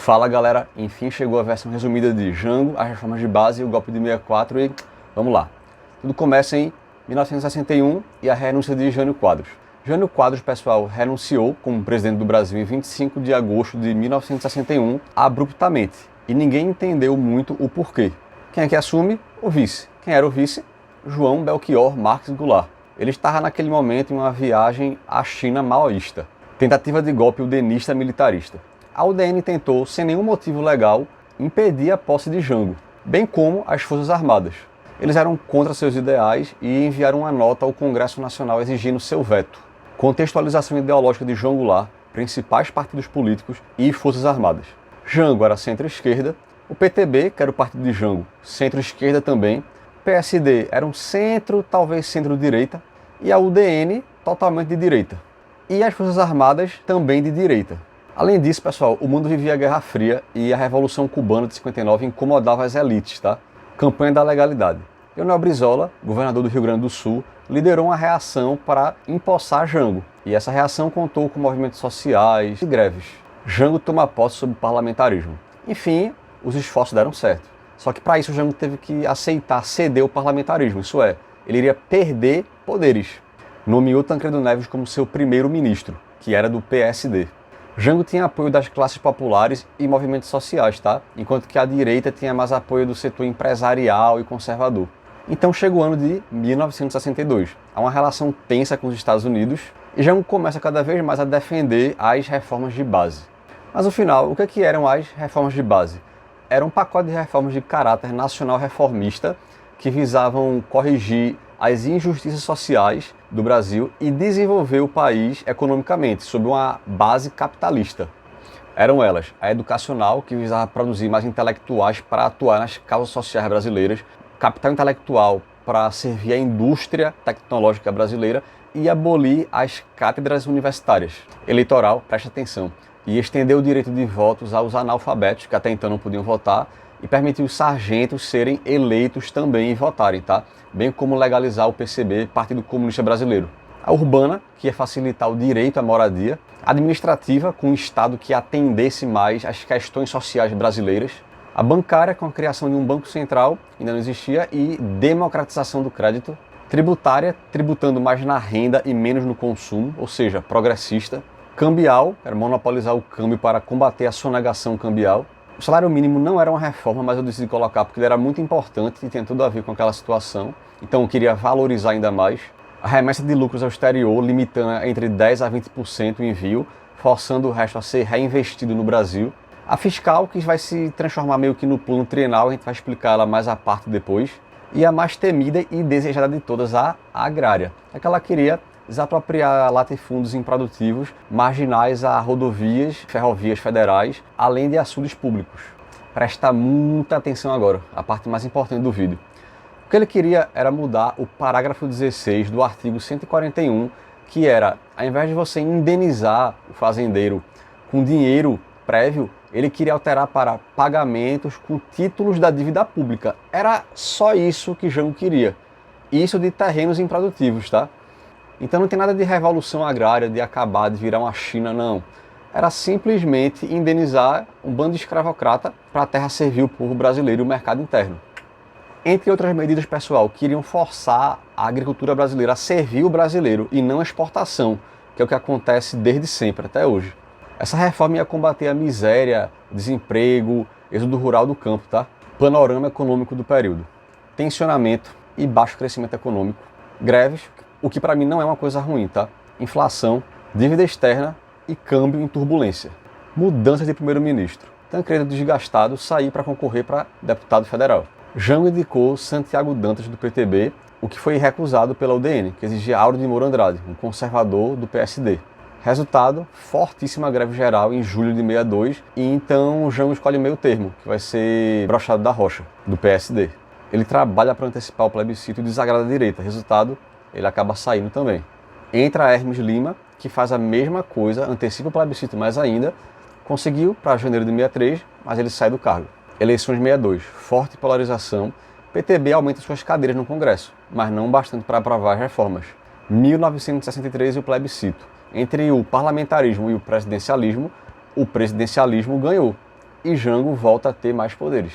Fala galera, enfim chegou a versão resumida de Jango, as reformas de base e o golpe de 64 e vamos lá. Tudo começa em 1961 e a renúncia de Jânio Quadros. Jânio Quadros, pessoal, renunciou como presidente do Brasil em 25 de agosto de 1961, abruptamente, e ninguém entendeu muito o porquê. Quem é que assume? O vice. Quem era o vice? João Belchior Marques Goulart. Ele estava naquele momento em uma viagem à China maoísta. Tentativa de golpe udenista militarista. A UDN tentou, sem nenhum motivo legal, impedir a posse de Jango, bem como as Forças Armadas. Eles eram contra seus ideais e enviaram uma nota ao Congresso Nacional exigindo seu veto. Contextualização ideológica de João Goulart, principais partidos políticos e Forças Armadas. Jango era centro-esquerda, o PTB, que era o partido de Jango, centro-esquerda também, PSD era um centro, talvez centro-direita, e a UDN totalmente de direita. E as Forças Armadas também de direita. Além disso, pessoal, o mundo vivia a Guerra Fria e a Revolução Cubana de 59 incomodava as elites, tá? Campanha da legalidade. Leonel Brizola, governador do Rio Grande do Sul, liderou uma reação para empossar Jango. E essa reação contou com movimentos sociais e greves. Jango toma posse sob o parlamentarismo. Enfim, os esforços deram certo. Só que para isso Jango teve que aceitar ceder o parlamentarismo, isso é, ele iria perder poderes. Nomeou Tancredo Neves como seu primeiro-ministro, que era do PSD. Jango tinha apoio das classes populares e movimentos sociais, tá? Enquanto que a direita tinha mais apoio do setor empresarial e conservador. Então chega o ano de 1962. Há uma relação tensa com os Estados Unidos e Jango começa cada vez mais a defender as reformas de base. Mas no final, o que eram as reformas de base? Era um pacote de reformas de caráter nacional reformista que visavam corrigir as injustiças sociais do Brasil e desenvolver o país economicamente, sob uma base capitalista. Eram elas a educacional, que visava produzir mais intelectuais para atuar nas causas sociais brasileiras, capital intelectual para servir a indústria tecnológica brasileira e abolir as cátedras universitárias. Eleitoral, preste atenção, e estender o direito de votos aos analfabetos, que até então não podiam votar, e permitir os sargentos serem eleitos também e votarem, tá? Bem como legalizar o PCB, Partido Comunista Brasileiro. A urbana, que ia facilitar o direito à moradia. A administrativa, com um Estado que atendesse mais às questões sociais brasileiras. A bancária, com a criação de um banco central, ainda não existia, e democratização do crédito. Tributária, tributando mais na renda e menos no consumo, ou seja, progressista. Cambial, era monopolizar o câmbio para combater a sonegação cambial. O salário mínimo não era uma reforma, mas eu decidi colocar porque ele era muito importante e tinha tudo a ver com aquela situação. Então eu queria valorizar ainda mais. A remessa de lucros ao exterior, limitando entre 10% a 20% o envio, forçando o resto a ser reinvestido no Brasil. A fiscal, que vai se transformar meio que no plano trienal, a gente vai explicar ela mais à parte depois. E a mais temida e desejada de todas, a agrária. É que ela queria desapropriar latifúndios improdutivos marginais a rodovias, ferrovias federais, além de açudes públicos. Presta muita atenção agora, a parte mais importante do vídeo. O que ele queria era mudar o parágrafo 16 do artigo 141, que era, ao invés de você indenizar o fazendeiro com dinheiro prévio, ele queria alterar para pagamentos com títulos da dívida pública. Era só isso que Jango queria. Isso de terrenos improdutivos, tá? Então não tem nada de revolução agrária, de acabar, de virar uma China, não. Era simplesmente indenizar um bando de escravocrata para a terra servir o povo brasileiro e o mercado interno. Entre outras medidas, pessoal, queriam forçar a agricultura brasileira a servir o brasileiro e não a exportação, que é o que acontece desde sempre, até hoje. Essa reforma ia combater a miséria, desemprego, êxodo rural do campo, tá? Panorama econômico do período. Tensionamento e baixo crescimento econômico. Greves, o que para mim não é uma coisa ruim, tá? Inflação, dívida externa e câmbio em turbulência. Mudanças de primeiro-ministro. Tancredo, desgastado, saiu para concorrer para deputado federal. Jango indicou Santiago Dantas do PTB, o que foi recusado pela UDN, que exigia Auro de Moura Andrade, um conservador do PSD. Resultado, fortíssima greve geral em julho de 62, e então Jango escolhe o meio termo, que vai ser Brochado da Rocha, do PSD. Ele trabalha para antecipar o plebiscito e desagrada a direita. Resultado, ele acaba saindo também. Entra Hermes Lima, que faz a mesma coisa, antecipa o plebiscito mais ainda, conseguiu para janeiro de 63, mas ele sai do cargo. Eleições 62, forte polarização, PTB aumenta suas cadeiras no Congresso, mas não bastante para aprovar as reformas. 1963 e o plebiscito. Entre o parlamentarismo e o presidencialismo ganhou. e Jango volta a ter mais poderes.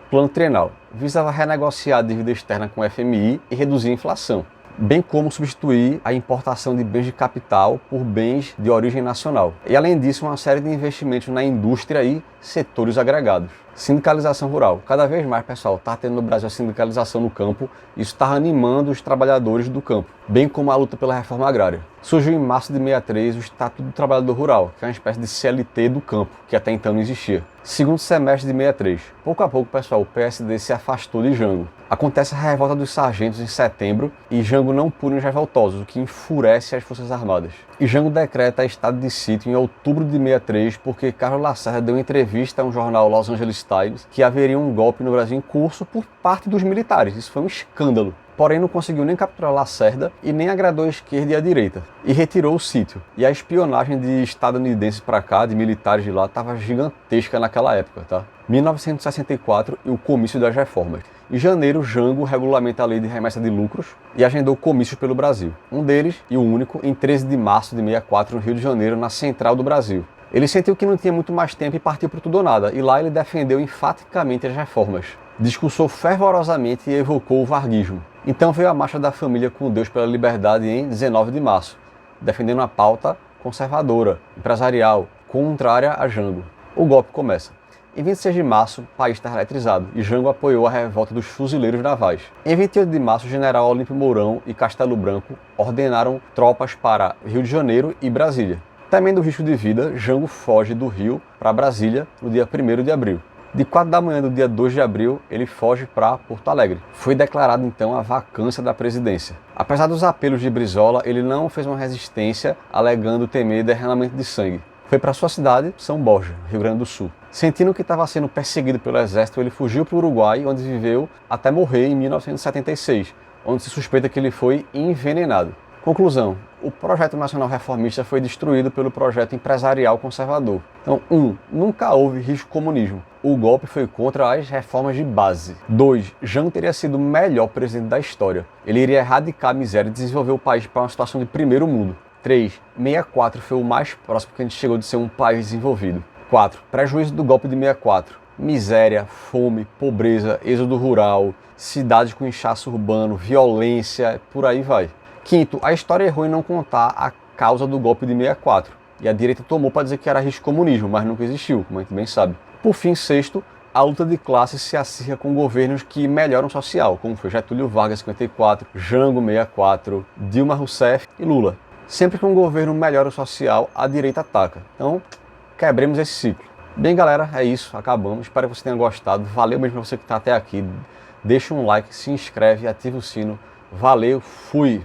Plano Trienal visava renegociar a dívida externa com o FMI e reduzir a inflação, bem como substituir a importação de bens de capital por bens de origem nacional. E além disso, uma série de investimentos na indústria e setores agregados. Sindicalização rural. Cada vez mais, pessoal, está tendo no Brasil a sindicalização no campo. Isso está animando os trabalhadores do campo, bem como a luta pela reforma agrária. Surgiu em março de 63 o Estatuto do Trabalhador Rural, que é uma espécie de CLT do campo, que até então não existia. Segundo semestre de 63. Pouco a pouco, pessoal, o PSD se afastou de Jango. Acontece a revolta dos sargentos em setembro e Jango não pune os revoltosos, o que enfurece as Forças Armadas. E Jango decreta estado de sítio em outubro de 63 porque Carlos Lacerda deu entrevista a um jornal Los Angeles Times que haveria um golpe no Brasil em curso por parte dos militares. Isso foi um escândalo. Porém, não conseguiu nem capturar Lacerda e nem agradou a esquerda e a direita. E retirou o sítio. E a espionagem de estadunidenses para cá, de militares de lá, estava gigantesca naquela época, tá? 1964 e o comício das reformas. Em janeiro, Jango regulamenta a lei de remessa de lucros e agendou comícios pelo Brasil. Um deles, e o único, em 13 de março de 64, no Rio de Janeiro, na Central do Brasil. Ele sentiu que não tinha muito mais tempo e partiu para tudo ou nada, e lá ele defendeu enfaticamente as reformas. Discursou fervorosamente e evocou o varguismo. Então veio a Marcha da Família com Deus pela Liberdade em 19 de março, defendendo uma pauta conservadora, empresarial, contrária a Jango. O golpe começa. Em 26 de março, o país está eletrizado e Jango apoiou a revolta dos fuzileiros navais. Em 28 de março, o general Olímpio Mourão e Castelo Branco ordenaram tropas para Rio de Janeiro e Brasília. Temendo o risco de vida, Jango foge do Rio para Brasília no dia 1º de abril. De 4 da manhã do dia 2 de abril, ele foge para Porto Alegre. Foi declarada então a vacância da presidência. Apesar dos apelos de Brizola, ele não fez uma resistência, alegando temer derramamento de sangue. Foi para sua cidade, São Borja, Rio Grande do Sul. Sentindo que estava sendo perseguido pelo exército, ele fugiu para o Uruguai, onde viveu até morrer em 1976, onde se suspeita que ele foi envenenado. Conclusão: o projeto nacional reformista foi destruído pelo projeto empresarial conservador. Então, 1. Nunca houve risco comunismo. O golpe foi contra as reformas de base. 2. Jango teria sido o melhor presidente da história. Ele iria erradicar a miséria e desenvolver o país para uma situação de primeiro mundo. 3. 64 foi o mais próximo que a gente chegou de ser um país desenvolvido. 4. Prejuízo do golpe de 64. Miséria, fome, pobreza, êxodo rural, cidades com inchaço urbano, violência, por aí vai. 5. A história errou em não contar a causa do golpe de 64. E a direita tomou para dizer que era risco comunismo, mas nunca existiu, como a gente bem sabe. Por fim, 6. A luta de classes se acirra com governos que melhoram o social, como foi Getúlio Vargas, 54, Jango, 64, Dilma Rousseff e Lula. Sempre que um governo melhora o social, a direita ataca. Então, quebremos esse ciclo. Bem, galera, é isso. Acabamos. Espero que você tenha gostado. Valeu mesmo para você que está até aqui. Deixa um like, se inscreve e ativa o sino. Valeu, fui!